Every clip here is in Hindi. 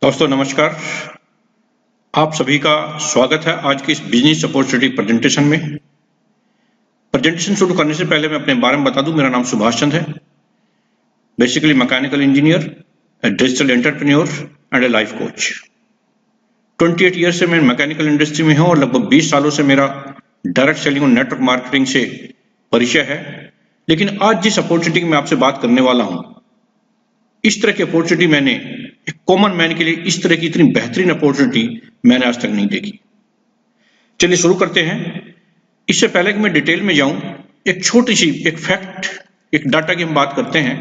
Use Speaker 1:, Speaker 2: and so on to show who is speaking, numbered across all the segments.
Speaker 1: दोस्तों नमस्कार। आप सभी का स्वागत है आज की इस बिजनेस अपॉर्चुनिटी प्रेजेंटेशन में। प्रेजेंटेशन शुरू करने से पहले मैं अपने बारे में बता दूं, मेरा नाम सुभाष चंद है। Basically mechanical engineer, A digital entrepreneur and A life coach. 28 year से मैं मैकेनिकल इंडस्ट्री में हूं और लगभग 20 सालों से मेरा डायरेक्ट सेलिंग और नेटवर्क मार्केटिंग से परिचय है। लेकिन आज जिस अपॉर्चुनिटी की मैं आपसे बात करने वाला हूं, इस तरह की अपॉर्चुनिटी मैंने एक कॉमन मैन के लिए इस तरह की इतनी बेहतरीन अपॉर्चुनिटी मैंने आज तक नहीं देखी। चलिए शुरू करते हैं। इससे पहले कि मैं डिटेल में जाऊं, एक छोटी सी एक फैक्ट, एक डाटा की हम बात करते हैं।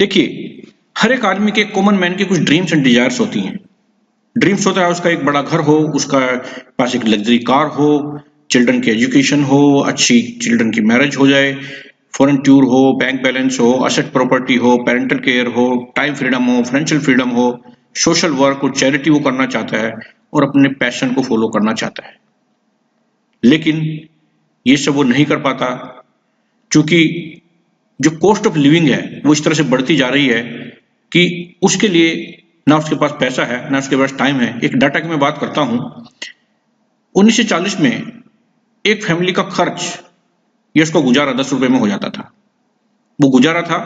Speaker 1: देखिए, हर एक आदमी के कॉमन मैन के कुछ ड्रीम्स एंड डिजायर्स होती हैं। ड्रीम्स होता है उसका एक बड़ा घर हो, उसका पास एक लग्जरी कार हो, चिल्ड्रन की एजुकेशन हो, अच्छी चिल्ड्रन की मैरिज हो जाए, फॉरेन टूर हो, बैंक बैलेंस हो, असेट प्रॉपर्टी हो, पेरेंटल केयर हो, टाइम फ्रीडम हो, फाइनेंशियल फ्रीडम हो, सोशल वर्क हो, चैरिटी वो करना चाहता है और अपने पैशन को फॉलो करना चाहता है। लेकिन ये सब वो नहीं कर पाता, क्योंकि जो कॉस्ट ऑफ लिविंग है वो इस तरह से बढ़ती जा रही है कि उसके लिए ना उसके पास पैसा है ना उसके पास टाइम है। एक डाटा की मैं बात करता हूं, 1940 में एक फैमिली का खर्च ये उसका गुजारा 10 रुपए में हो जाता था। वो गुजारा था,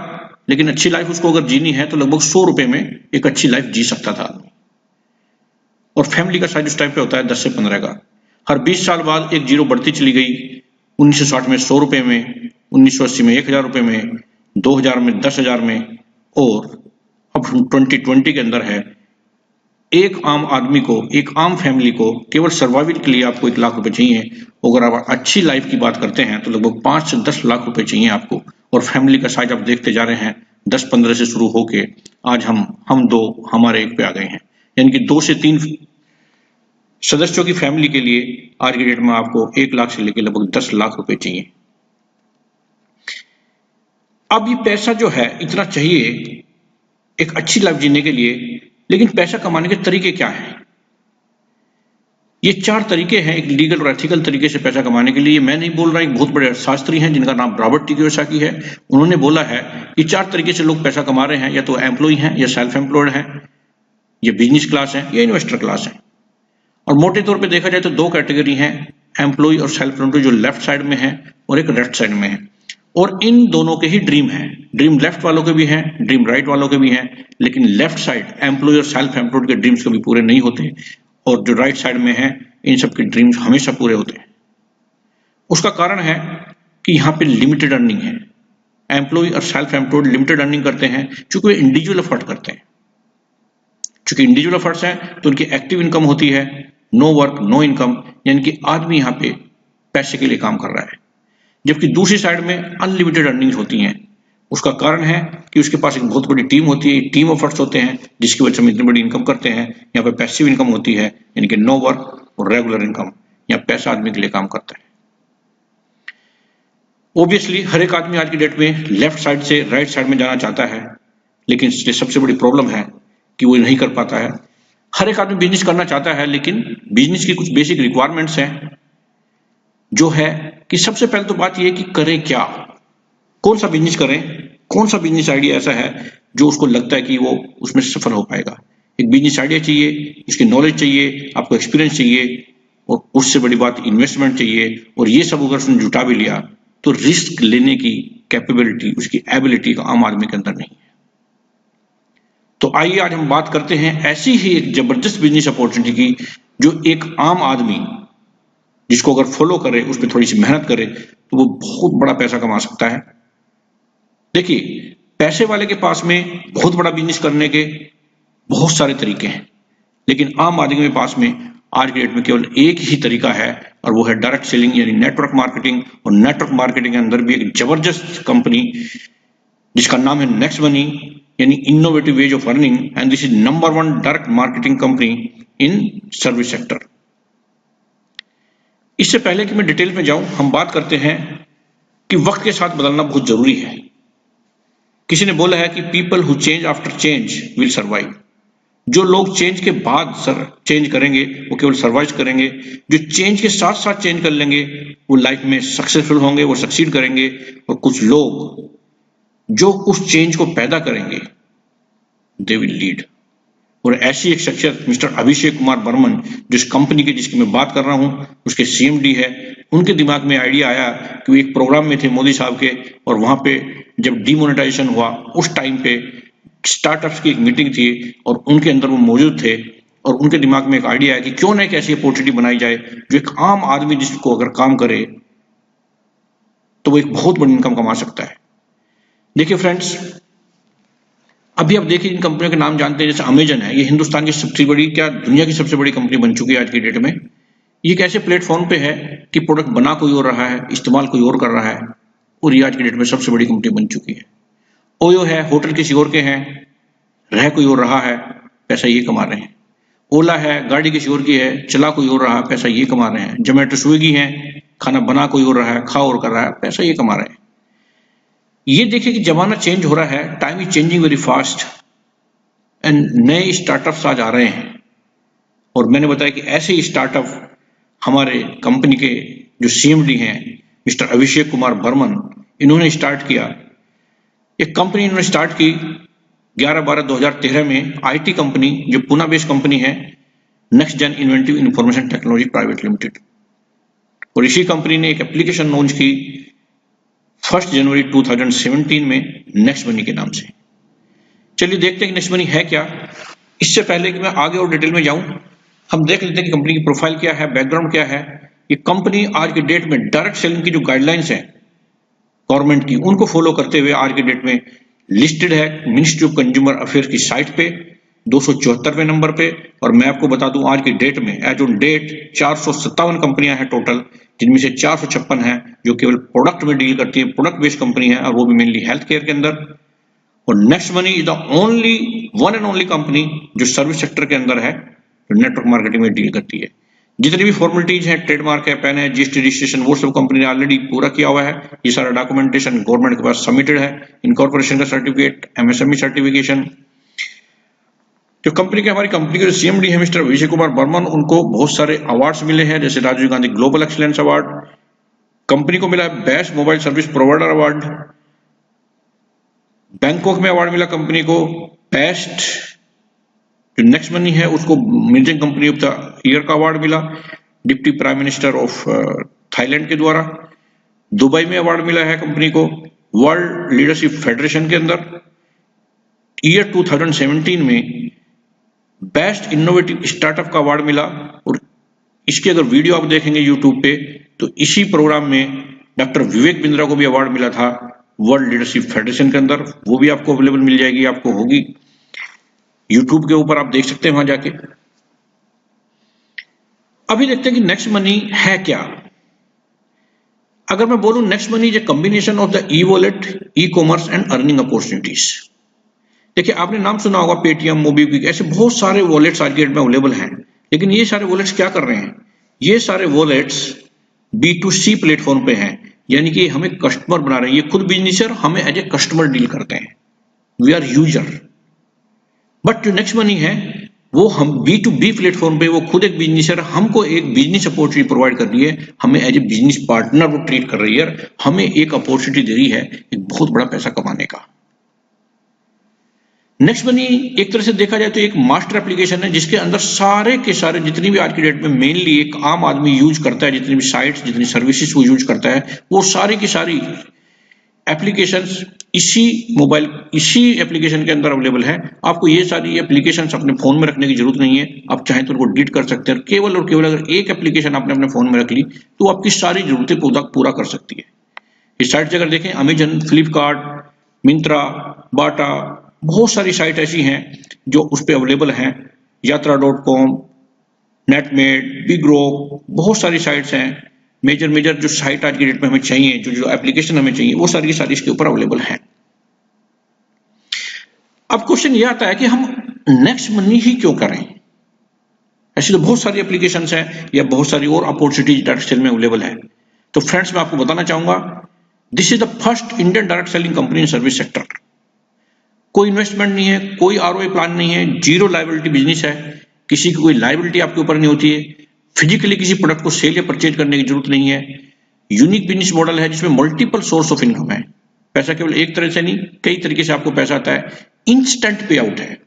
Speaker 1: लेकिन अच्छी लाइफ उसको अगर जीनी है तो लगभग 100 रुपए में एक अच्छी लाइफ जी सकता था आदमी। और फैमिली का साइज उस टाइम पे होता है 10 से 15 का। हर 20 साल बाद एक जीरो बढ़ती चली गई। 1960 में 100 रुपए में, 1980 में 1000 रुपए में, 2000 में 10,000 में, और अब 2020 के अंदर है एक आम आदमी को, एक आम फैमिली को केवल सर्वाइवल के लिए आपको 1 लाख रुपए चाहिए। अगर आप अच्छी लाइफ की बात करते हैं तो लगभग 5 से 10 लाख रुपए चाहिए आपको। और फैमिली का साइज आप देखते जा रहे हैं 10-15 से शुरू होके आज हम दो, हमारे एक पे आ गए हैं। यानी कि 2 से 3 सदस्यों की फैमिली के लिए आज की डेट में आपको 1 लाख से लेकर लगभग 10 लाख रुपए चाहिए। अब ये पैसा जो है इतना चाहिए एक अच्छी लाइफ जीने के लिए, लेकिन पैसा कमाने के तरीके क्या हैं? ये 4 तरीके हैं एक लीगल और एथिकल तरीके से पैसा कमाने के लिए। मैं नहीं बोल रहा, एक बहुत बड़े अर्थशास्त्री हैं जिनका नाम रॉबर्ट टी कियोसाकी है, उन्होंने बोला है कि 4 तरीके से लोग पैसा कमा रहे हैं। या तो एम्प्लॉय हैं, या सेल्फ एम्प्लॉयड हैं, या बिजनेस क्लास है, या इन्वेस्टर क्लास है। और मोटे तौर पे देखा जाए तो 2 कैटेगरी हैं, एम्प्लॉय और सेल्फ एम्प्लॉयड, जो लेफ्ट साइड में है और एक राइट साइड में है। और इन दोनों के ही ड्रीम हैं। ड्रीम लेफ्ट वालों के भी हैं, ड्रीम राइट वालों के भी हैं, लेकिन लेफ्ट साइड एम्प्लॉय और सेल्फ एम्प्लॉयड के ड्रीम्स कभी पूरे नहीं होते, और जो राइट साइड में है इन सब के ड्रीम्स हमेशा पूरे होते हैं। उसका कारण है कि यहाँ पे लिमिटेड अर्निंग है। एम्प्लॉय और सेल्फ एम्प्लॉयड लिमिटेड अर्निंग करते हैं क्योंकि वे इंडिविजुअल एफर्ट करते हैं। चूंकि इंडिविजुअल एफर्ट्स हैं तो उनकी एक्टिव इनकम होती है, नो वर्क नो इनकम, यानी कि आदमी यहाँ पे पैसे के लिए काम कर रहा है। जबकि दूसरी साइड में अनलिमिटेड अर्निंग्स होती हैं। उसका कारण है कि उसके पास एक बहुत बड़ी टीम होती है, टीम एफर्ट्स होते हैं, जिसकी वजह से हम इतनी बड़ी इनकम करते हैं। यहाँ पे पैसिव इनकम होती है, यानी कि नो वर्क और रेगुलर इनकम, या पैसा आदमी के लिए काम करता है। ऑब्वियसली हर एक आदमी आज की डेट में लेफ्ट साइड से राइट साइड में जाना चाहता है, लेकिन सबसे बड़ी प्रॉब्लम है कि वो नहीं कर पाता है। हर एक आदमी बिजनेस करना चाहता है, लेकिन बिजनेस की कुछ बेसिक रिक्वायरमेंट्स हैं, जो है कि सबसे पहले तो बात यह है कि करें क्या, कौन सा बिजनेस करें, कौन सा बिजनेस आइडिया ऐसा है जो उसको लगता है कि वो उसमें सफल हो पाएगा। एक बिजनेस आइडिया चाहिए, उसकी नॉलेज चाहिए, आपको एक्सपीरियंस चाहिए, और उससे बड़ी बात इन्वेस्टमेंट चाहिए। और ये सब अगर उसने जुटा भी लिया तो रिस्क लेने की कैपेबिलिटी, उसकी एबिलिटी का आम आदमी के अंदर नहीं है। तो आइए आज हम बात करते हैं ऐसी ही एक जबरदस्त बिजनेस अपॉर्चुनिटी की, जो एक आम आदमी जिसको अगर फॉलो करे, उस पर थोड़ी सी मेहनत करे, तो वो बहुत बड़ा पैसा कमा सकता है। देखिए, पैसे वाले के पास में बहुत बड़ा बिजनेस करने के बहुत सारे तरीके हैं, लेकिन आम आदमी के पास में आज की डेट में केवल एक ही तरीका है, और वो है डायरेक्ट सेलिंग यानी नेटवर्क मार्केटिंग। और नेटवर्क मार्केटिंग के अंदर भी एक जबरदस्त कंपनी जिसका नाम है नेक्स्ट मनी, यानी innovative ways of earning, and this is number 1 direct marketing company in service sector. इससे पहले कि मैं डिटेल में जाऊं, हम बात करते हैं कि वक्त के साथ बदलना बहुत जरूरी है। किसी ने बोला है कि people who change after change will survive. जो लोग चेंज के बाद चेंज करेंगे वो केवल सर्वाइव करेंगे। जो चेंज के साथ साथ चेंज कर लेंगे वो लाइफ में सक्सेसफुल होंगे, वो सक्सीड करेंगे। और कुछ लोग जो उस चेंज को पैदा करेंगे दे विल लीड, और ऐसी एक शख्सियत मिस्टर अभिषेक कुमार बर्मन, जिस कंपनी की जिसकी मैं बात कर रहा हूं उसके सीएमडी है, उनके दिमाग में आइडिया आया कि वो एक प्रोग्राम में थे मोदी साहब के, और वहां पे जब डिमोनेटाइजेशन हुआ उस टाइम पे स्टार्टअप्स की एक मीटिंग थी और उनके अंदर वो मौजूद थे, और उनके दिमाग में एक आइडिया है कि क्यों ना एक ऐसी अपॉर्चुनिटी बनाई जाए जो एक आम आदमी जिसको अगर काम करे तो वो एक बहुत बड़ी इनकम कमा सकता है। देखिए फ्रेंड्स, अभी आप देखिए इन कंपनियों के नाम जानते हैं, जैसे अमेजन है, ये हिंदुस्तान की सबसे बड़ी, क्या दुनिया की सबसे बड़ी कंपनी बन चुकी है आज की डेट में। ये एक ऐसे प्लेटफॉर्म पे है कि प्रोडक्ट बना कोई और रहा है, इस्तेमाल कोई और कर रहा है, और ये आज की डेट में सबसे बड़ी कंपनी बन चुकी है। ओयो है, होटल किसी और के हैं, रह कोई और रहा है, पैसा ये कमा रहे हैं। ओला है, गाड़ी किसी और की है, चला कोई और रहा है, पैसा ये कमा रहे हैं। जोमेटो, स्विगी है, खाना बना कोई और रहा है, खा और कर रहा है, पैसा ये कमा रहे हैं। ये देखिए कि जमाना चेंज हो रहा है, time is changing very fast, and नए स्टार्टअप्स आज आ रहे हैं। और मैंने बताया कि ऐसे ही स्टार्टअप हमारे कंपनी के जो सीएमडी हैं मिस्टर अभिषेक कुमार बर्मन, इन्होंने स्टार्ट किया। एक कंपनी इन्होंने स्टार्ट की 11/12/2013 में, आईटी कंपनी जो पुणे बेस्ड कंपनी है, Next Gen Inventive Information Technology Private Limited. और इसी कंपनी ने एक एप्लीकेशन लॉन्च की 1 जनवरी 2017 में नेक्स्ट मनी के नाम से। चलिए देखते हैं कि नेक्स्ट मनी है क्या। इससे पहले कि मैं आगे और डिटेल में जाऊं, हम देख लेते हैं कि कंपनी की प्रोफाइल क्या है, बैकग्राउंड क्या है। ये कंपनी आज के डेट में डायरेक्ट सेलिंग की जो गाइडलाइंस है गवर्नमेंट की, उनको फॉलो करते हुए आज के डेट में लिस्टेड है मिनिस्ट्री ऑफ कंज्यूमर अफेयर्स की साइट पे 274वें नंबर पे। और मैं आपको बता दूं आज की डेट में एज ऑन डेट 457 कंपनियां हैं टोटल, जिनमें से 456 हैं जो केवल प्रोडक्ट में डील करती है, प्रोडक्ट बेस्ड कंपनी है, और वो भी मेनली हेल्थ केयर के अंदर। और next money is the only one and only company जो सर्विस सेक्टर के अंदर है, जो नेटवर्क मार्केटिंग में डील करती है। जितनी भी फॉर्मेलिटीज हैं, ट्रेडमार्क है, पैन है, जीएसटी रजिस्ट्रेशन, वो सब कंपनी ने ऑलरेडी पूरा किया हुआ है। ये सारा डॉक्यूमेंटेशन गवर्नमेंट के पास सबमिटेड है, इनकॉर्पोरेशन का सर्टिफिकेट, एमएसएमई सर्टिफिकेशन। जो कंपनी के हमारी कंपनी के सीएमडी है मिस्टर अभिषेक कुमार बर्मन, उनको बहुत सारे अवार्ड्स मिले हैं, जैसे Rajiv Gandhi global excellence award, कंपनी को मिला है best mobile service provider award, Bangkok में अवार्ड मिला कंपनी को बेस्ट, जो नेक्स्ट मनी है उसको major company of the year का अवार्ड मिला deputy prime minister of Thailand के द्वारा। दुबई में अवार्ड मिला है कंपनी को वर्ल्ड लीडरशिप फेडरेशन के अंदर। ईयर 2017 में बेस्ट इनोवेटिव स्टार्टअप का अवार्ड मिला। और इसकी अगर वीडियो आप देखेंगे यूट्यूब पे, तो इसी प्रोग्राम में डॉक्टर विवेक बिंद्रा को भी अवार्ड मिला था वर्ल्ड लीडरशिप फेडरेशन के अंदर, वो भी आपको अवेलेबल मिल जाएगी, आपको होगी यूट्यूब के ऊपर, आप देख सकते हैं वहां जाके। अभी देखते हैं कि नेक्स्ट मनी है क्या। अगर मैं बोलूं next money is a combination of the e wallet, e commerce and earning opportunities. देखिए आपने नाम सुना होगा पेटीएम, मोबीक्विक, ऐसे बहुत सारे वॉलेट्स आज के डेट में अवेलेबल हैं। लेकिन ये सारे वॉलेट्स क्या कर रहे हैं, ये सारे वॉलेट्स B2C प्लेटफॉर्म पे हैं, यानी कि हमें कस्टमर बना रहे हैं। ये खुद बिजनेसर हमें एज ए कस्टमर डील करते हैं, वी आर यूजर। बट जो नेक्स्ट मनी है वो हम B2B प्लेटफॉर्म पे, वो खुद एक बिजनेसर हमको एक बिजनेस अपॉर्चुनिटी प्रोवाइड कर रही है, हमें एज ए बिजनेस पार्टनर वो ट्रीट कर रही है, हमें एक अपॉर्चुनिटी दे रही है एक बहुत बड़ा पैसा कमाने का। नेक्स्ट मनी एक तरह से देखा जाए तो एक मास्टर एप्लीकेशन है, जिसके अंदर सारे के सारे जितनी भी आज की डेट में मेनली एक आम आदमी यूज करता है, जितनी भी साइट्स, जितनी सर्विसेज वो यूज करता है, वो सारी की सारी एप्लीकेशंस इसी एप्लीकेशन के अंदर अवेलेबल है। आपको ये सारी एप्लीकेशंस अपने फोन में रखने की जरूरत नहीं है, आप चाहें तो उनको डिलीट कर सकते हैं। केवल और केवल अगर एक एप्लीकेशन आपने अपने फोन में रख ली तो आपकी सारी जरूरतें पूरा कर सकती है। इस साइट से अगर देखें, अमेजन, फ्लिपकार्ट, मिंत्रा, बाटा, बहुत सारी साइट ऐसी हैं जो उस पर अवेलेबल हैं, यात्रा.com, नेटमेड, बिग्रो, बहुत सारी साइट्स हैं। मेजर जो साइट आज की डेट में हमें चाहिए, जो एप्लीकेशन हमें चाहिए, वो सारी की सारी इसके ऊपर अवेलेबल है। अब क्वेश्चन ये आता है कि हम नेक्स्ट मनी ही क्यों करें। ऐसी तो बहुत सारी एप्लीकेशंस हैं या बहुत सारी और अपॉर्चुनिटीज डायरेक्ट सेल में अवेलेबल है। तो फ्रेंड्स मैं आपको बताना चाहूंगा, this is the first Indian direct selling company in service sector. कोई इन्वेस्टमेंट नहीं है, कोई ROI प्लान नहीं है, जीरो लायबिलिटी बिजनेस है, किसी की कोई लायबिलिटी आपके ऊपर नहीं होती है, फिजिकली किसी प्रोडक्ट को सेल या परचेज करने की जरूरत नहीं है। यूनिक बिजनेस मॉडल है जिसमें मल्टीपल सोर्स ऑफ इनकम है, पैसा केवल एक तरह से नहीं, कई तरीके से आपको पैसा आता है, इंस्टेंट पे आउट है।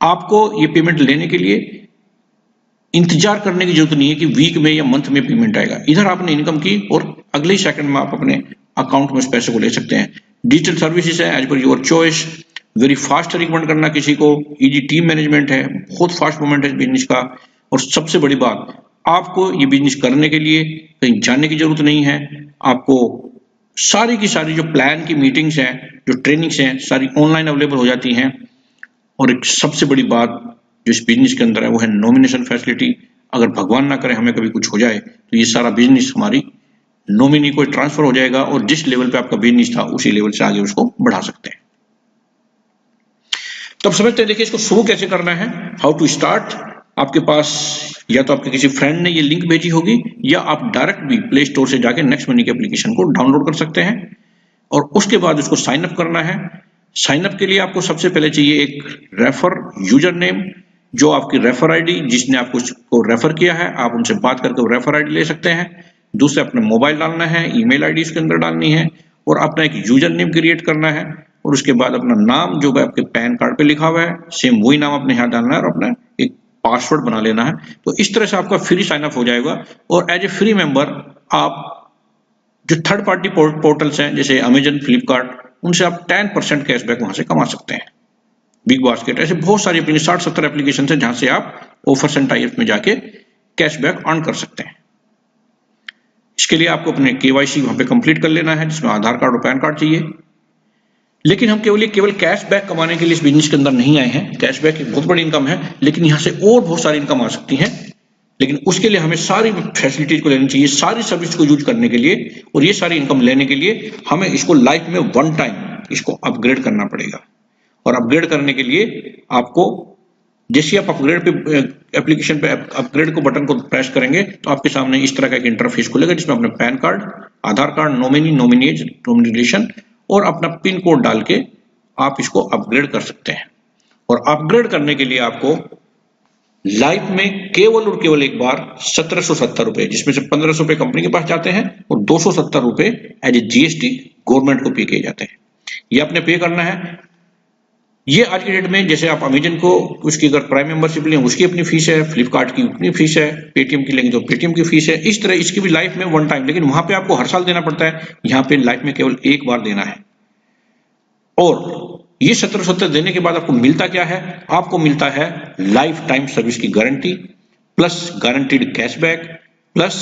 Speaker 1: आपको ये पेमेंट लेने के लिए इंतजार करने की जरूरत नहीं है कि वीक में या मंथ में पेमेंट आएगा। इधर आपने इनकम की और अगले ही सेकंड में आप अपने अकाउंट में उस पैसे को ले सकते हैं। डिजिटल सर्विसेज है as per your choice, very fast recommend करना किसी को, इजी टीम मैनेजमेंट है, बहुत फास्ट मूवमेंट है बिजनेस का। और सबसे बड़ी बात, आपको ये बिजनेस करने के लिए कहीं जाने की जरूरत नहीं है। आपको सारी की सारी जो प्लान की मीटिंग्स हैं, जो ट्रेनिंग्स हैं, सारी ऑनलाइन अवेलेबल हो जाती हैं। और एक सबसे बड़ी बात जो इस बिजनेस के अंदर है वो है नॉमिनेशन फैसिलिटी। अगर भगवान ना करे हमें कभी कुछ हो जाए तो ये सारा बिजनेस हमारी नॉमिनी को ट्रांसफर हो जाएगा और जिस लेवल पे आपका बिजनेस था उसी लेवल से आगे उसको बढ़ा सकते हैं। तब समझते हैं, देखिए इसको शुरू कैसे करना है, हाउ टू स्टार्ट। आपके पास या तो आपके किसी फ्रेंड ने ये लिंक भेजी होगी या आप डायरेक्ट भी प्ले स्टोर से जाके नेक्स्ट मनी की एप्लीकेशन को डाउनलोड कर सकते हैं और उसके बाद उसको साइन अप करना है। साइन अप के लिए आपको सबसे पहले चाहिए एक रेफर यूजर नेम, जो आपकी रेफर आईडी, जिसने आपको रेफर किया है आप उनसे बात करके वो रेफर आईडी ले सकते हैं। दूसरे अपना मोबाइल डालना है, ईमेल आईडी उसके अंदर डालनी है और अपना एक यूजर नेम क्रिएट करना है और उसके बाद अपना नाम जो आपके पैन कार्ड पे लिखा हुआ है सेम वही नाम अपने यहाँ डालना है और अपना एक पासवर्ड बना लेना है। तो इस तरह से आपका फ्री साइन अप हो जाएगा और एज ए फ्री मेंबर आप जो थर्ड पार्टी पोर्टल्स हैं जैसे अमेजन, फ्लिपकार्ट, उनसे आप 10% कैशबैक वहां से कमा सकते हैं। बिग बास्केट, ऐसे बहुत सारी 60-70 एप्लीकेशन है जहां से आप ऑफर्स एंड टाइप्स में जाके कैशबैक अर्न कर सकते हैं। इसके लिए आपको अपने केवाईसी वहां पे कंप्लीट कर लेना है जिसमें आधार कार्ड और पैन कार्ड चाहिए। लेकिन हम केवल कैशबैक कमाने के लिए इस बिजनेस के अंदर नहीं आए हैं। कैशबैक एक बहुत बड़ी इनकम है लेकिन यहाँ से और बहुत सारी इनकम आ सकती है, लेकिन उसके लिए हमें सारी फैसिलिटीज को लेनी चाहिए, सारी सर्विस को यूज करने के लिए। और ये सारी इनकम लेने के लिए हमें इसको लाइफ में वन टाइम इसको अपग्रेड करना पड़ेगा। और अपग्रेड करने के लिए आपको जैसे आप अपग्रेड पे एप्लीकेशन पे अपग्रेड को बटन को प्रेस करेंगे तो आपके सामने इस तरह का एक इंटरफेस खुलेगा जिसमें अपने पैन कार्ड, आधार कार्ड, नॉमिनी, नॉमिनेज, नॉमिनेशन और अपना पिन कोड डाल के आप इसको अपग्रेड कर सकते हैं। और अपग्रेड करने के लिए आपको लाइफ में केवल और केवल एक बार 1770 रुपए, जिसमें से 1500 रुपए कंपनी के पास जाते हैं और 270 रुपए एज ए जीएसटी गवर्नमेंट को पे किए जाते हैं। ये आपने पे करना है। ये आज की डेट में जैसे आप अमेजन को उसकी अगर प्राइम मेंबरशिप लें उसकी अपनी फीस है, फ्लिपकार्ट की अपनी फीस है, पेटीएम की लेंगे तो पेटीएम की फीस है। इस तरह इसकी भी लाइफ में वन टाइम, लेकिन वहां पे आपको हर साल देना पड़ता है, यहाँ पे लाइफ में केवल एक बार देना है। और ये 1770 देने के बाद आपको मिलता क्या है? आपको मिलता है लाइफ टाइम सर्विस की guarantee plus guaranteed cashback plus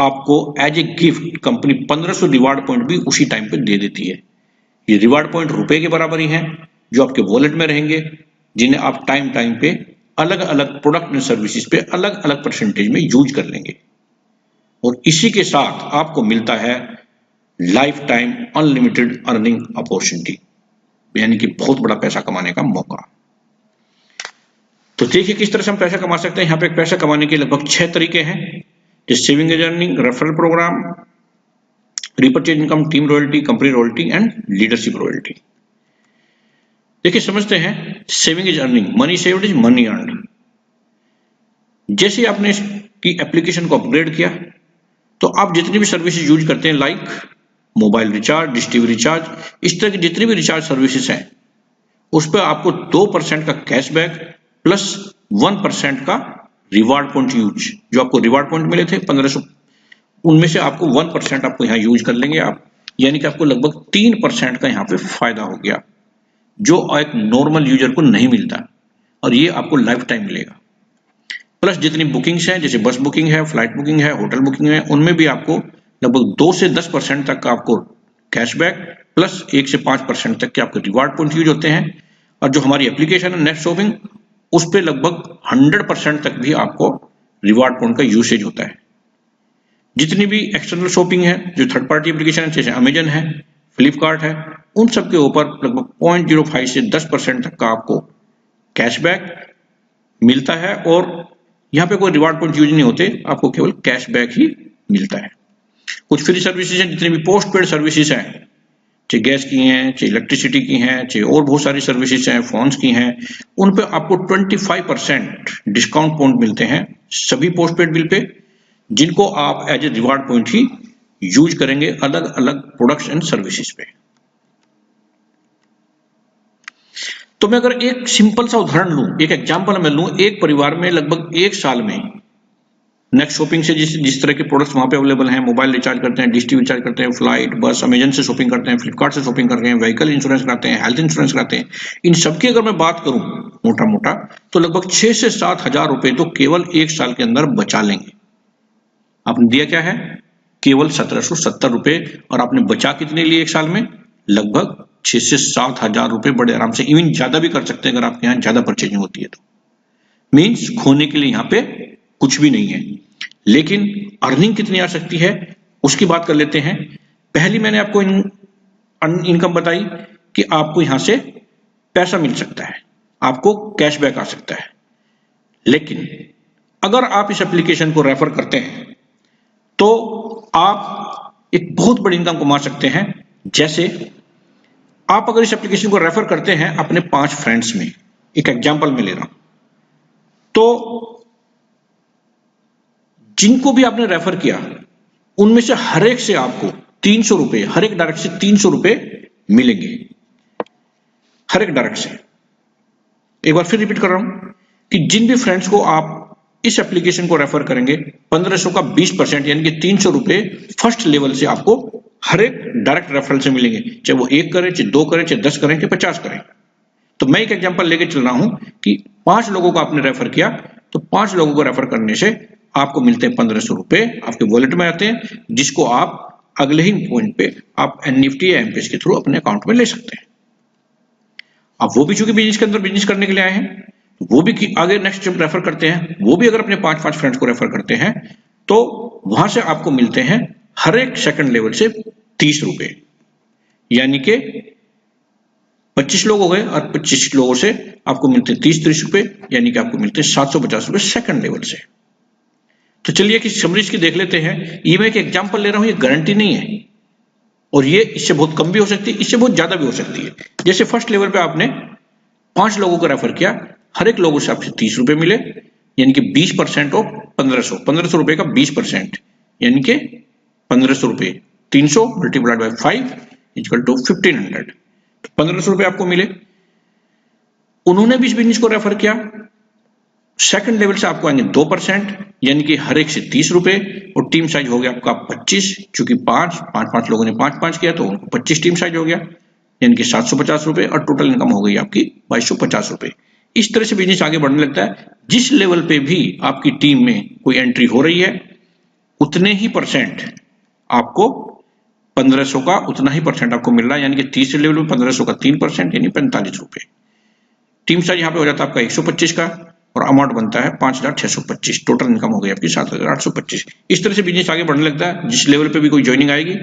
Speaker 1: आपको as a gift company 1500 reward point भी उसी टाइम पे दे देती है। ये रिवार्ड पॉइंट रुपए के बराबर ही हैं जो आपके वॉलेट में रहेंगे, जिन्हें आप टाइम टाइम पे अलग अलग प्रोडक्ट एंड सर्विसेज पे अलग अलग परसेंटेज में यूज कर लेंगे। और इसी के साथ आपको मिलता है life time unlimited earning opportunity, यानी कि बहुत बड़ा पैसा कमाने का मौका। तो देखिए किस तरह से हम पैसा कमा सकते हैं। यहाँ पे पैसा कमाने के लगभग 6 तरीके हैं, जैसे saving and earning, referral program, repurchase income, team royalty, company royalty and leadership royalty. देखिए समझते हैं, saving is earning, money saved is money earned. जैसे आपने इसकी एप्लीकेशन को अपग्रेड किया तो आप जितनी भी सर्विसेज यूज करते हैं like mobile recharge, dish TV recharge, इस तरह की जितनी भी रिचार्ज सर्विसेज हैं उस पर आपको 2% का कैशबैक प्लस 1% का रिवार्ड पॉइंट यूज, जो आपको रिवार्ड पॉइंट मिले थे 1500, उनमें से आपको 1% आपको यहाँ यूज कर लेंगे आप, यानी कि आपको लगभग 3% का यहाँ पे फायदा हो गया, जो एक नॉर्मल यूजर को नहीं मिलता और ये आपको लाइफ टाइम मिलेगा। प्लस जितनी बुकिंग्स हैं जैसे बस बुकिंग है, फ्लाइट बुकिंग है, होटल बुकिंग है, उनमें भी आपको लगभग 2 से 10% तक का आपको कैशबैक प्लस 1 से 5% तक के आपके रिवार्ड पॉइंट यूज होते हैं। और जो हमारी एप्लीकेशन है नेट शॉपिंग, उस पर लगभग 100% तक भी आपको रिवार्ड पॉइंट का यूसेज होता है। जितनी भी एक्सटर्नल शॉपिंग है, जो थर्ड पार्टी एप्लीकेशन है जैसे अमेजन है, फ्लिपकार्ट है, उन सब के ऊपर लगभग 0.05 से 10% तक का आपको कैशबैक मिलता है और यहाँ पे कोई रिवार्ड पॉइंट यूज नहीं होते, आपको केवल कैशबैक ही मिलता है। कुछ फ्री सर्विसेज हैं, जितने भी पोस्ट पेड सर्विसेज हैं, चाहे गैस की हैं, चाहे इलेक्ट्रिसिटी की हैं, चाहे और बहुत सारी सर्विसेज हैं, फोन्स की हैं, उन पे आपको 25% डिस्काउंट पॉइंट मिलते हैं सभी पोस्ट पेड बिल पे, जिनको आप एज ए रिवार्ड पॉइंट ही यूज करेंगे अलग अलग प्रोडक्ट्स एंड सर्विसेज पे। तो मैं अगर एक सिंपल सा उदाहरण लूं, एक एग्जांपल मैं लूं, एक परिवार में लगभग एक साल में नेक्स्ट शॉपिंग से जिस तरह के प्रोडक्ट्स वहां पे अवेलेबल हैं, मोबाइल रिचार्ज करते हैं, डिश टीवी रिचार्ज करते हैं, फ्लाइट, बस, अमेजन से शॉपिंग करते हैं, फ्लिपकार्ट से शॉपिंग करते हैं, व्हीकल इंश्योरेंस कराते हैं, हेल्थ इंश्योरेंस कराते हैं, इन सबकी अगर मैं बात करूं मोटा मोटा तो लगभग 6 से 7 हजार रुपए तो केवल एक साल के अंदर बचा लेंगे। आपने दिया क्या है? केवल 1770 रुपए, और आपने बचा कितने लिए एक साल में? लगभग 6 से 7 हजार रुपए बड़े आराम से, इवन ज्यादा भी कर सकते हैं अगर आपके यहाँ ज्यादा परचेजिंग होती है तो। मीन्स खोने के लिए यहाँ पे कुछ भी नहीं है। लेकिन अर्निंग कितनी आ सकती है उसकी बात कर लेते हैं। पहली मैंने आपको इनकम बताई कि आपको यहां से पैसा मिल सकता है, आपको कैशबैक आ सकता है। लेकिन अगर आप इस एप्लीकेशन को रेफर करते हैं तो आप एक बहुत बड़ी इनकम कमा सकते हैं। जैसे आप अगर इस एप्लीकेशन को रेफर करते हैं अपने 5 फ्रेंड्स में, एक एग्जांपल में ले रहा हूं, तो जिनको भी आपने रेफर किया उनमें से हर एक से आपको 300 रुपए, हर एक डायरेक्ट से 300 रुपए मिलेंगे, हर एक डायरेक्ट से। एक बार फिर रिपीट कर रहा हूं कि जिन भी फ्रेंड्स को आप इस एप्लीकेशन को रेफर करेंगे 1500 का 20% यानी कि 300 रुपए फर्स्ट लेवल से आपको हर एक डायरेक्ट रेफरल से मिलेंगे, चाहे वो 1 करें, चाहे 2 करें, चाहे 10 करें, चाहे 50 करें। तो मैं एक एग्जांपल लेके चल रहा हूं कि 5 लोगों को आपने रेफर किया, तो 5 लोगों को रेफर करने से आपको मिलते हैं 1500 रुपए, आपके वॉलेट में आते हैं, जिसको आप अगले ही पॉइंट पे आप एनईएफटी या एमपेस के थ्रू अपने अकाउंट में ले सकते हैं। अब वो भी चूंकि बिजनेस के अंदर बिजनेस करने के लिए आए हैं, वो भी आगे नेक्स्ट जब रेफर करते हैं, वो भी अगर अपने 5-5 फ्रेंड्स को रेफर करते हैं तो वहां से आपको मिलते हैं हर एक सेकंड लेवल से 30 रुपए, यानी कि 25 लोग हो गए और 25 लोगों से आपको मिलते हैं 30-30 रुपए, यानी कि आपको मिलते हैं 750 रुपए सेकंड लेवल से। तो चलिए कि समरीज की देख लेते हैं। ये मैं एक एग्जांपल ले रहा हूं, ये गारंटी नहीं है, और ये इससे बहुत कम भी हो सकती है, इससे बहुत ज्यादा भी हो सकती है। जैसे फर्स्ट लेवल पे आपने 5 लोगों को रेफर किया, हर एक लोगों से आपसे 30 रुपए मिले, यानी कि 20% ऑफ 1500 रुपए का 20%, यानी कि 1500 रुपए 300 मल्टीप्लाइड बाय 5 इक्वल टू 1500, तो 1500 रुपए आपको मिले। उन्होंने भी इस बिजनेस को रेफर किया, सेकंड लेवल से आपको आएंगे 2%, यानी कि हर एक से 30 रुपए, और टीम साइज हो गया आपका 25, चूंकि 5 लोगों ने 5-5 किया तो 25 टीम साइज हो गया, यानी कि 750 रुपए, और टोटल इनकम हो गई आपकी 2250 रुपए। इस तरह से बिजनेस आगे बढ़ने लगता है। जिस लेवल पे भी आपकी टीम में कोई एंट्री हो रही है उतने ही परसेंट आपको 1500 का उतना ही परसेंट आपको मिल रहा है, यानी कि तीसरे लेवल में 1500 का 3% यानी 45 रुपए। टीम साइज यहाँ पे हो जाता है आपका 125 का, और अमाउंट बनता है 5625, टोटल इनकम हो गई आपकी 7825। इस तरह से बिजनेस आगे बढ़ने लगता है। जिस लेवल पे भी कोई ज्वाइनिंग आएगी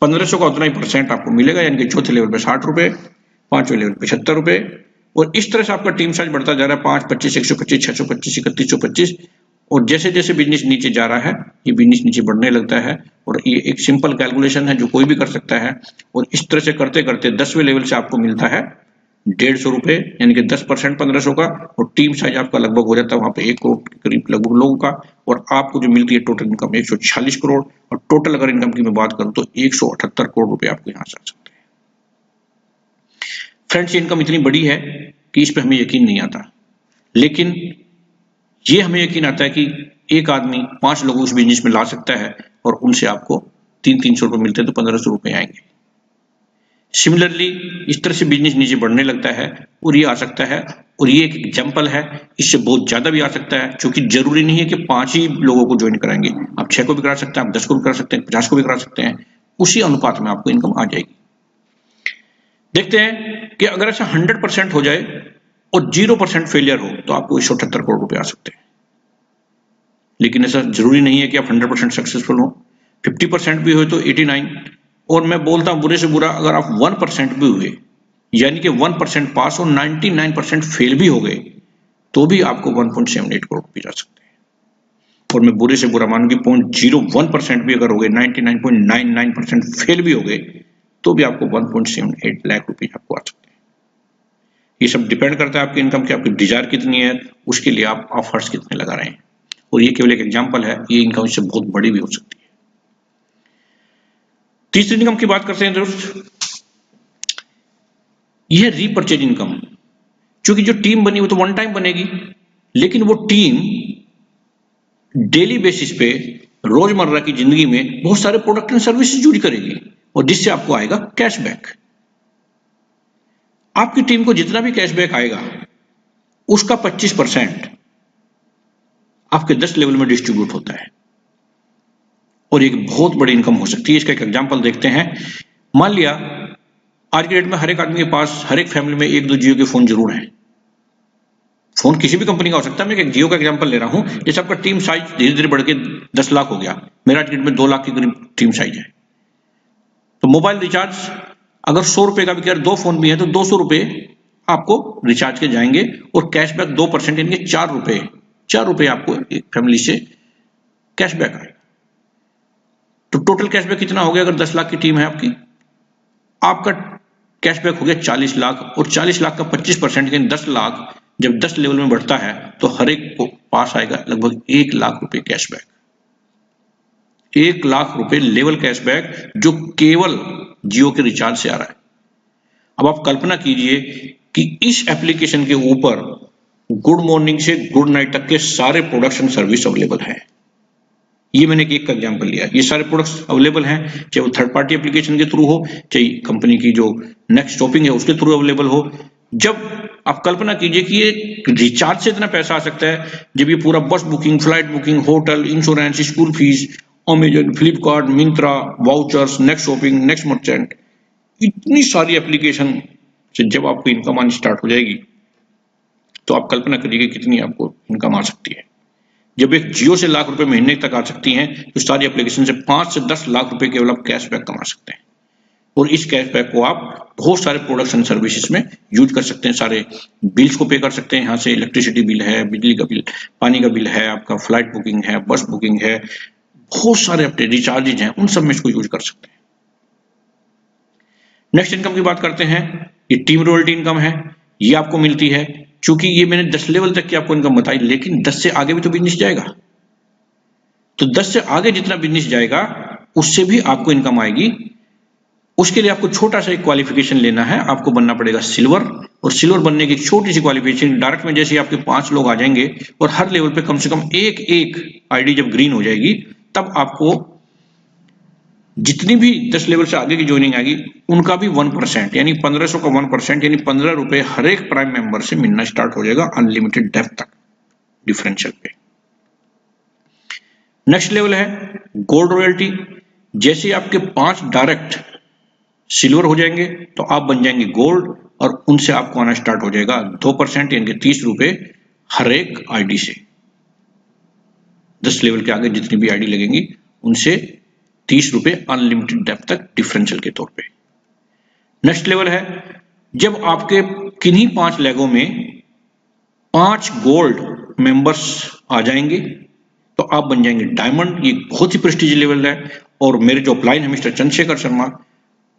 Speaker 1: 1500 का उतना ही परसेंट आपको मिलेगा, यानी कि चौथे लेवल पे 60 रुपए, पांचवें लेवल पे 76 रुपए, और इस तरह से आपका टीम साइज बढ़ता जा रहा है 5, 25, 125, 625, 3125, और जैसे जैसे बिजनेस नीचे जा रहा है ये बिजनेस नीचे बढ़ने लगता है। और ये एक सिंपल कैलकुलेशन है जो कोई भी कर सकता है, और इस तरह से करते करते 10वें लेवल से आपको मिलता है 150 रुपए, यानी कि 10% 1500 का, और टीम साइज आपका लगभग हो जाता है वहां पे 1 करोड़ के करीब लगभग लोगों का, और आपको जो मिलती है टोटल इनकम 146 करोड़, और टोटल अगर इनकम की मैं बात करूं तो 178 करोड़ रुपए आपको यहां से आ सकते हैं। फ्रेंड्स, ये इनकम इतनी बड़ी है कि इस पे हमें यकीन नहीं आता, लेकिन ये हमें यकीन आता है कि एक आदमी 5 लोगों को उस बिजनेस में ला सकता है, और उनसे आपको 300-300 रुपए मिलते हैं तो 1500 रुपए आएंगे। सिमिलरली इस तरह से बिजनेस नीचे बढ़ने लगता है, और ये आ सकता है, और ये एक एग्जांपल है, इससे बहुत ज्यादा भी आ सकता है, क्योंकि जरूरी नहीं है कि 5 ही लोगों को ज्वाइन कराएंगे, आप 6 को भी करा सकते हैं, आप 10 को भी करा सकते हैं, 50 को भी करा सकते हैं, उसी अनुपात में आपको इनकम आ जाएगी। देखते हैं कि अगर ऐसा 100% हो जाए और 0% फेलियर हो तो आपको 178 करोड़ रुपए आ सकते हैं। लेकिन ऐसा जरूरी नहीं है कि आप 100% सक्सेसफुल हो, 50% भी हो तो 89, और मैं बोलता हूं बुरे से बुरा अगर आप 1% भी हुए, यानी कि 1% पास और 99% फेल भी हो गए, तो भी आपको 1.78 करोड़ रुपए जा सकते हैं। और मैं बुरे से बुरा मानूंगी 0.01% भी अगर हो गए, 99.99% फेल भी हो गए, तो भी आपको 1.78 लाख रुपए आपको आ सकते हैं। ये सब डिपेंड करता है आपकी इनकम की, आपकी डिजायर कितनी है, उसके लिए आप ऑफर्स कितने लगा रहे हैं, और ये केवल एक एग्जांपल है, ये इनकम इससे बहुत बड़ी भी हो सकती है। तीसरी इनकम की बात करते हैं दोस्त, यह रीपरचेज इनकम। क्योंकि जो टीम बनी वो तो वन टाइम बनेगी, लेकिन वो टीम डेली बेसिस पे रोजमर्रा की जिंदगी में बहुत सारे प्रोडक्ट एंड सर्विसेज जुड़ी करेगी और जिससे आपको आएगा कैशबैक। आपकी टीम को जितना भी कैशबैक आएगा उसका 25% आपके 10 लेवल में डिस्ट्रीब्यूट होता है और एक बहुत बड़ी इनकम हो सकती है। इसका एक एग्जांपल देखते हैं। मान लिया आज के डेट में हर एक आदमी के पास, हर एक फैमिली में एक दो जियो के फोन जरूर है। फोन किसी भी कंपनी का हो सकता है, मैं एक जियो का एग्जांपल ले रहा हूं। जैसे आपका टीम साइज धीरे धीरे बढ़ के 10 लाख हो गया, मेरा आज के डेट में 2 लाख के करीब टीम साइज है, तो मोबाइल रिचार्ज अगर 100 रुपए का भी किया, 2 फोन भी है तो 200 रुपए आपको रिचार्ज के जाएंगे और कैशबैक 2% यानी 4 रुपए आपको एक फैमिली से कैशबैक आएगा। तो टोटल कैशबैक कितना हो गया? अगर 10 लाख की टीम है आपकी, आपका कैशबैक हो गया 40 लाख और 40 लाख का 25% यानी 10 लाख जब 10 लेवल में बढ़ता है तो हर एक को पास आएगा लगभग 1 लाख रुपए कैशबैक। 1 लाख रुपए लेवल कैशबैक जो केवल जियो के रिचार्ज से आ रहा है। अब आप कल्पना कीजिए कि इस एप्लीकेशन के ऊपर गुड मॉर्निंग से गुड नाइट तक के सारे प्रोडक्ट्स एंड सर्विस अवेलेबल हैं। ये मैंने एक का एग्जांपल लिया। ये सारे प्रोडक्ट्स अवेलेबल हैं, चाहे वो थर्ड पार्टी एप्लीकेशन के थ्रू हो, चाहे कंपनी की जो नेक्स्ट शॉपिंग है उसके थ्रू अवेलेबल हो। जब आप कल्पना कीजिए कि ये रिचार्ज से इतना पैसा आ सकता है, जब ये पूरा बस booking, flight booking, hotel, insurance, school fees, Amazon, Flipkart, Myntra, vouchers, next shopping, next merchant, इतनी सारी एप्लीकेशन से जब आपको इनकम आनी स्टार्ट हो जाएगी तो आप कल्पना करिए कितनी आपको इनकम आ सकती है। जब एक जियो से लाख रुपए महीने तक आ सकती हैं तो सारी एप्लीकेशन से 5 से 10 लाख रुपए केवल आप कैशबैक कमा सकते हैं और इस कैशबैक को आप बहुत सारे प्रोडक्ट्स एंड सर्विसेज में यूज कर सकते हैं। सारे बिल्स को पे कर सकते हैं, यहाँ से इलेक्ट्रिसिटी बिल है, बिजली का बिल, पानी का बिल है, आपका फ्लाइट बुकिंग है, बस बुकिंग है, बहुत सारे अपने रिचार्जेज हैं, उन सब में इसको यूज कर सकते हैं। नेक्स्ट इनकम की बात करते हैं। ये टीम रॉयल्टी इनकम है, ये आपको मिलती है क्योंकि ये मैंने 10 लेवल तक की आपको इनकम बताई, लेकिन 10 से आगे भी तो बिजनेस जाएगा, तो 10 से आगे जितना बिजनेस जाएगा उससे भी आपको इनकम आएगी। उसके लिए आपको छोटा सा एक क्वालिफिकेशन लेना है, आपको बनना पड़ेगा सिल्वर, और सिल्वर बनने की एक छोटी सी क्वालिफिकेशन, डायरेक्ट में जैसे आपके 5 लोग आ जाएंगे और हर लेवल पे कम से कम एक आईडी जब ग्रीन हो जाएगी तब आपको जितनी भी 10 लेवल से आगे की ज्वाइनिंग आएगी उनका भी 1% यानी 1500 का 1% यानी 15 रुपए हर एक प्राइम मेंबर से मिलना स्टार्ट हो जाएगा अनलिमिटेड डेप्थ तक डिफरेंशियल पे। नेक्स्ट लेवल है गोल्ड रॉयल्टी। जैसे आपके 5 डायरेक्ट सिल्वर हो जाएंगे तो आप बन जाएंगे गोल्ड और उनसे आपको आना स्टार्ट हो जाएगा 2% यानी 30 रुपए हर एक आईडी से। 10 लेवल के आगे जितनी भी आईडी लगेंगी उनसे 30 रुपए अनलिमिटेड डेप्थ तक डिफरेंशियल के तौर पे। नेक्स्ट लेवल है जब आपके किन्हीं 5 लेगों में 5 गोल्ड मेंबर्स आ जाएंगे तो आप बन जाएंगे डायमंड। ये बहुत ही प्रेस्टीज लेवल है और मेरे जो अपलाइन है मिस्टर चंद्रशेखर शर्मा,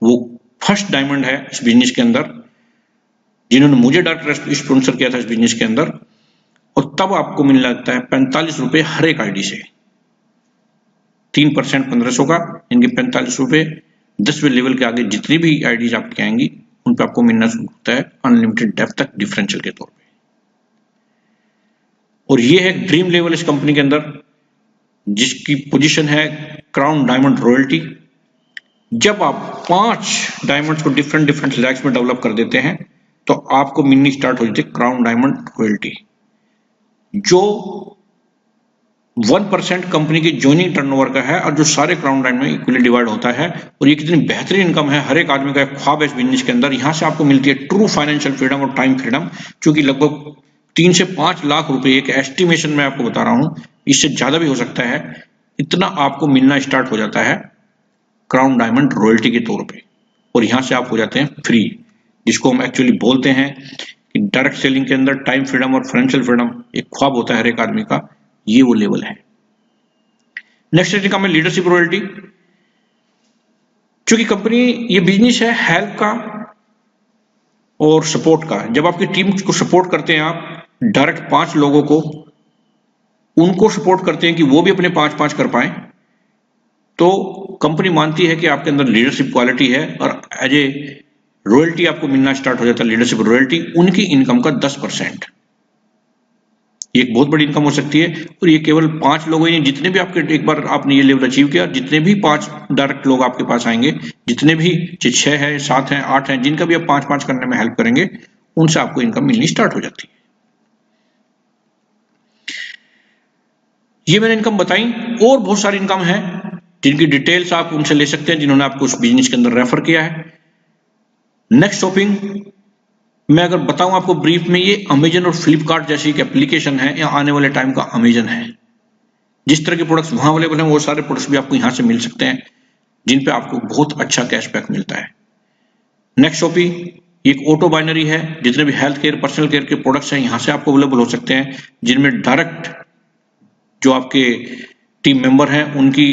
Speaker 1: वो फर्स्ट डायमंड है इस बिजनेस के अंदर, जिन्होंने मुझे डायरेक्ट स्पॉन्सर किया था इस बिजनेस के अंदर। और तब आपको मिलने लगता है 45 रुपए हर एक आईडी से, 3% 1500 का, इनके 45 रुपए। 10वें लेवल के आगे जितनी भी आईडीज आपकी आएंगी उन पे आपको मिलना शुरू होता है अनलिमिटेड डेप्थ तक डिफरेंशियल के तौर पे। और ये है ड्रीम लेवल इस कंपनी के अंदर, जिसकी पोजीशन है क्राउन डायमंड रॉयल्टी। जब आप 5 डायमंड्स को डिफरेंट लैक्स में डेवलप कर देते हैं तो आपको मिलनी स्टार्ट हो जाती है क्राउन डायमंड रॉयल्टी, जो 1% कंपनी की ज्वाइनिंग टर्नओवर का है और जो सारे क्राउन डायमंड में इक्वली डिवाइड होता है। और ये कितनी बेहतरीन इनकम है, हर एक आदमी का एक ख्वाब है इस बिजनेस के अंदर। यहां से आपको मिलती है ट्रू फाइनेंशियल फ्रीडम और टाइम फ्रीडम, जो कि लगभग 3 से 5 लाख रुपए एक एस्टिमेशन में आपको बता रहा हूं, इससे ज्यादा भी हो सकता है। इतना आपको मिलना स्टार्ट हो जाता है क्राउन डायमंड रॉयल्टी के तौर पे और यहां से आप हो जाते हैं फ्री, जिसको हम एक्चुअली बोलते हैं कि डायरेक्ट सेलिंग के अंदर टाइम फ्रीडम और फाइनेंशियल फ्रीडम एक ख्वाब होता है हर एक आदमी का, ये वो लेवल है। नेक्स्ट इनकम है लीडरशिप रॉयल्टी। क्योंकि कंपनी ये बिजनेस है हेल्प का और सपोर्ट का। जब आपकी टीम को सपोर्ट करते हैं आप डायरेक्ट 5 लोगों को, उनको सपोर्ट करते हैं कि वो भी अपने 5-5 कर पाए, तो कंपनी मानती है कि आपके अंदर लीडरशिप क्वालिटी है और एज ए रॉयल्टी आपको मिलना स्टार्ट हो जाता है, लीडरशिप रॉयल्टी उनकी इनकम का 10%। ये एक बहुत बड़ी इनकम हो सकती है, और ये केवल 5 लोग ही नहीं, जितने भी आपके एक बार आपने ये लेवल अचीव किया, जितने भी 5 डायरेक्ट लोग आपके पास आएंगे, जितने भी 6 है, 7 है, 8 है, जिनका भी आप 5-5 करने में हेल्प करेंगे, उनसे आपको इनकम मिलनी स्टार्ट हो जाती है। ये मैंने इनकम बताई, और बहुत सारी इनकम है जिनकी डिटेल्स आप उनसे ले सकते हैं जिन्होंने आपको उस बिजनेस के अंदर रेफर किया है। नेक्स्ट शॉपिंग मैं अगर बताऊं आपको ब्रीफ में, ये अमेजन और फ्लिपकार्ट जैसी एक एप्लीकेशन है, या आने वाले टाइम का अमेजन है। जिस तरह के प्रोडक्ट्स वहां अवेलेबल हैं, वो सारे प्रोडक्ट्स भी आपको यहां से मिल सकते हैं, जिन पे आपको बहुत अच्छा कैशबैक मिलता है। नेक्स्ट शॉपिंग एक ऑटो बाइनरी है, जितने भी हेल्थ केयर, पर्सनल केयर के प्रोडक्ट्स हैं, यहां से आपको अवेलेबल हो सकते हैं, जिनमें डायरेक्ट जो आपके टीम मेंबर हैं उनकी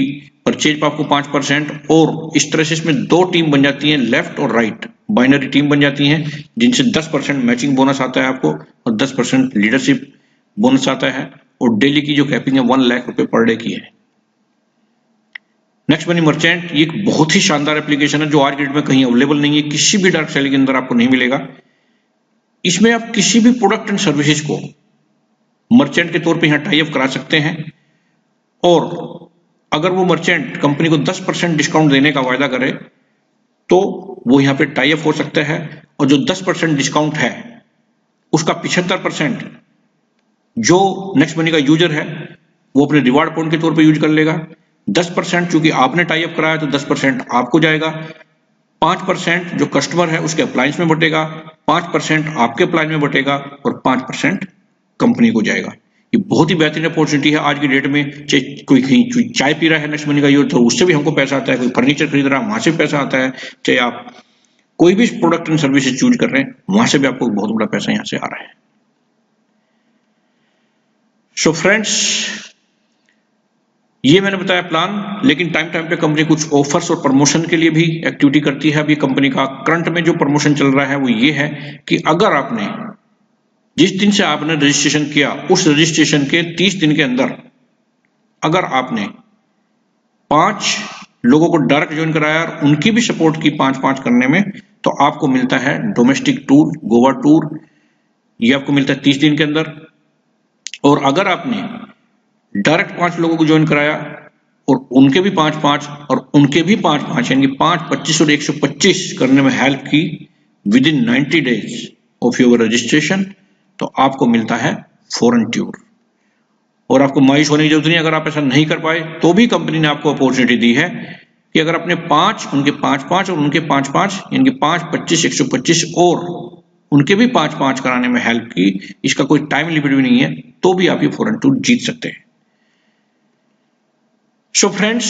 Speaker 1: परचेज पर आपको 5%, और इस तरह से इसमें 2 टीम बन जाती हैं, लेफ्ट और राइट बाइनरी टीम बन जाती हैं, जिनसे 10% मैचिंग बोनस आता है आपको, और 10% लीडरशिप बोनस आता है, और डेली की जो कैपिंग है 1 लाख रुपए पर डे की है। नेक्स्ट मनी मर्चेंट, ये एक बहुत ही शानदार एप्लीकेशन है जो आज की डेट में कहीं अवेलेबल नहीं है, किसी भी डायरेक्ट सेलिंग के अंदर आपको नहीं मिलेगा। इसमें आप किसी भी प्रोडक्ट एंड सर्विसेज को मर्चेंट के तौर पे यहाँ टाई अप करा सकते हैं, और अगर वो मर्चेंट कंपनी को 10% डिस्काउंट देने का वायदा करे तो वो यहाँ पे टाई अप हो सकता है, और जो 10% डिस्काउंट है उसका 75% जो नेक्स्ट मनी का यूजर है वो अपने रिवार्ड पॉइंट के तौर पे यूज कर लेगा। 10% चूंकि आपने टाई अप कराया तो 10% आपको जाएगा, 5% जो कस्टमर है उसके अप्लायंस में बटेगा, 5% आपके अप्लायंस में बटेगा, और 5% कंपनी को जाएगा। ये बहुत ही बेहतरीन अपॉर्चुनिटी है आज की डेट में। चाहे कोई कहीं चाय पी रहा है नेक्स्ट मनी का यूज, तो उससे भी हमको पैसा आता है, कोई फर्नीचर खरीद रहा है वहां से भी पैसा आता है, चाहे आप कोई भी प्रोडक्ट एंड सर्विसेज चूज कर रहे हैं वहां से भी आपको बहुत बड़ा पैसा यहां से आ रहा है। सो फ्रेंड्स, ये मैंने बताया प्लान, लेकिन टाइम टाइम पे कंपनी कुछ ऑफर्स और प्रमोशन के लिए भी एक्टिविटी करती है। अभी कंपनी का करंट में जो प्रमोशन चल रहा है वो ये है कि अगर आपने जिस दिन से आपने रजिस्ट्रेशन किया उस रजिस्ट्रेशन के 30 दिन के अंदर अगर आपने 5 लोगों को डायरेक्ट ज्वाइन कराया और उनकी भी सपोर्ट की 5-5 करने में, तो आपको मिलता है डोमेस्टिक टूर, गोवा टूर, ये आपको मिलता है 30 दिन के अंदर। और अगर आपने डायरेक्ट 5 लोगों को ज्वाइन कराया और उनके भी 5-5 और उनके भी 5-5, यानी 5, 25 और 125 करने में हेल्प की with in 90 days of your registration, तो आपको मिलता है फॉरेन टूर। और आपको मायूस होने की जरूरत नहीं, अगर आप ऐसा नहीं कर पाए तो भी कंपनी ने आपको अपॉर्चुनिटी दी है कि अगर अपने 5, उनके 5-5 और उनके 5-5, यानी 5, 25, 125 और उनके भी 5-5 कराने में हेल्प की, इसका कोई टाइम लिमिट भी नहीं है, तो भी आप ये फॉरेन टूर जीत सकते हैं। सो फ्रेंड्स,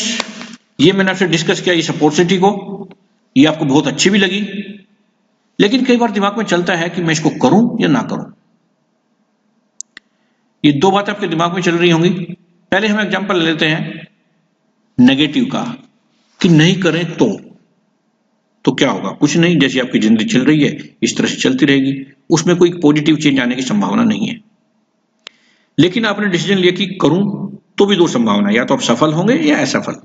Speaker 1: ये मैंने आपसे डिस्कस किया इस अपॉर्चुनिटी को, ये आपको बहुत अच्छी भी लगी, लेकिन कई बार दिमाग में चलता है कि मैं इसको करूं या ना करूं। ये 2 बातें आपके दिमाग में चल रही होंगी। पहले हम एग्जांपल ले लेते हैं नेगेटिव का, कि नहीं करें तो क्या होगा? कुछ नहीं, जैसी आपकी जिंदगी चल रही है इस तरह से चलती रहेगी, उसमें कोई पॉजिटिव चेंज आने की संभावना नहीं है। लेकिन आपने डिसीजन लिया कि करूं, तो भी 2 संभावना, या तो आप सफल होंगे या असफल।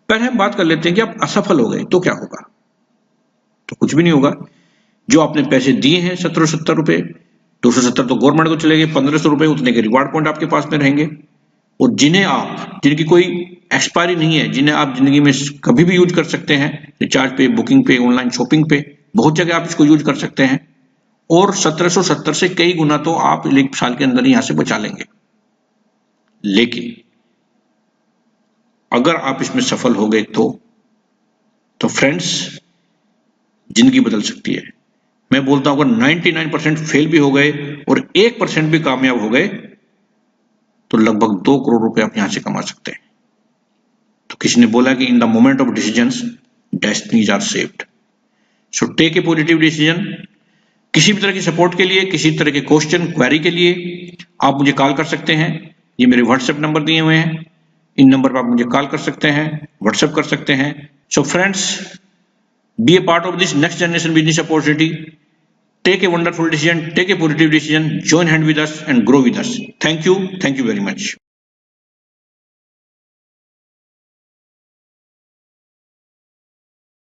Speaker 1: पहले हम बात कर लेते हैं कि आप असफल हो गए तो क्या होगा। तो कुछ भी नहीं होगा। जो आपने पैसे दिए हैं 1770 रुपए, 270 तो गवर्नमेंट को चले गए, 1500 रुपए उतने के रिवार्ड पॉइंट आपके पास में रहेंगे, और जिनकी कोई एक्सपायरी नहीं है, जिन्हें आप जिंदगी में कभी भी यूज कर सकते हैं, रिचार्ज पे, बुकिंग पे, ऑनलाइन शॉपिंग पे, बहुत जगह आप इसको यूज कर सकते हैं, और 1770 से कई गुना तो आप 1 साल के अंदर यहां से बचा लेंगे। लेकिन अगर आप इसमें सफल हो गए तो फ्रेंड्स, जिंदगी बदल सकती है। मैं बोलता हूं अगर 99% फेल भी हो गए और 1% भी कामयाब हो गए तो लगभग 2 करोड़ रुपए आप यहां से कमा सकते हैं। तो किसी ने बोला कि in the moment of decisions destinies are saved. So take a positive decision. किसी भी तरह की सपोर्ट के लिए, किसी तरह के क्वेश्चन, क्वेरी के लिए आप मुझे कॉल कर सकते हैं। ये मेरे व्हाट्सएप नंबर दिए हुए हैं, इन नंबर पर आप मुझे कॉल कर सकते हैं, व्हाट्सएप कर सकते हैं। So friends, be a part of this next generation business opportunity. Take a wonderful decision, take a positive decision, join hand with us and grow with us. Thank you very much.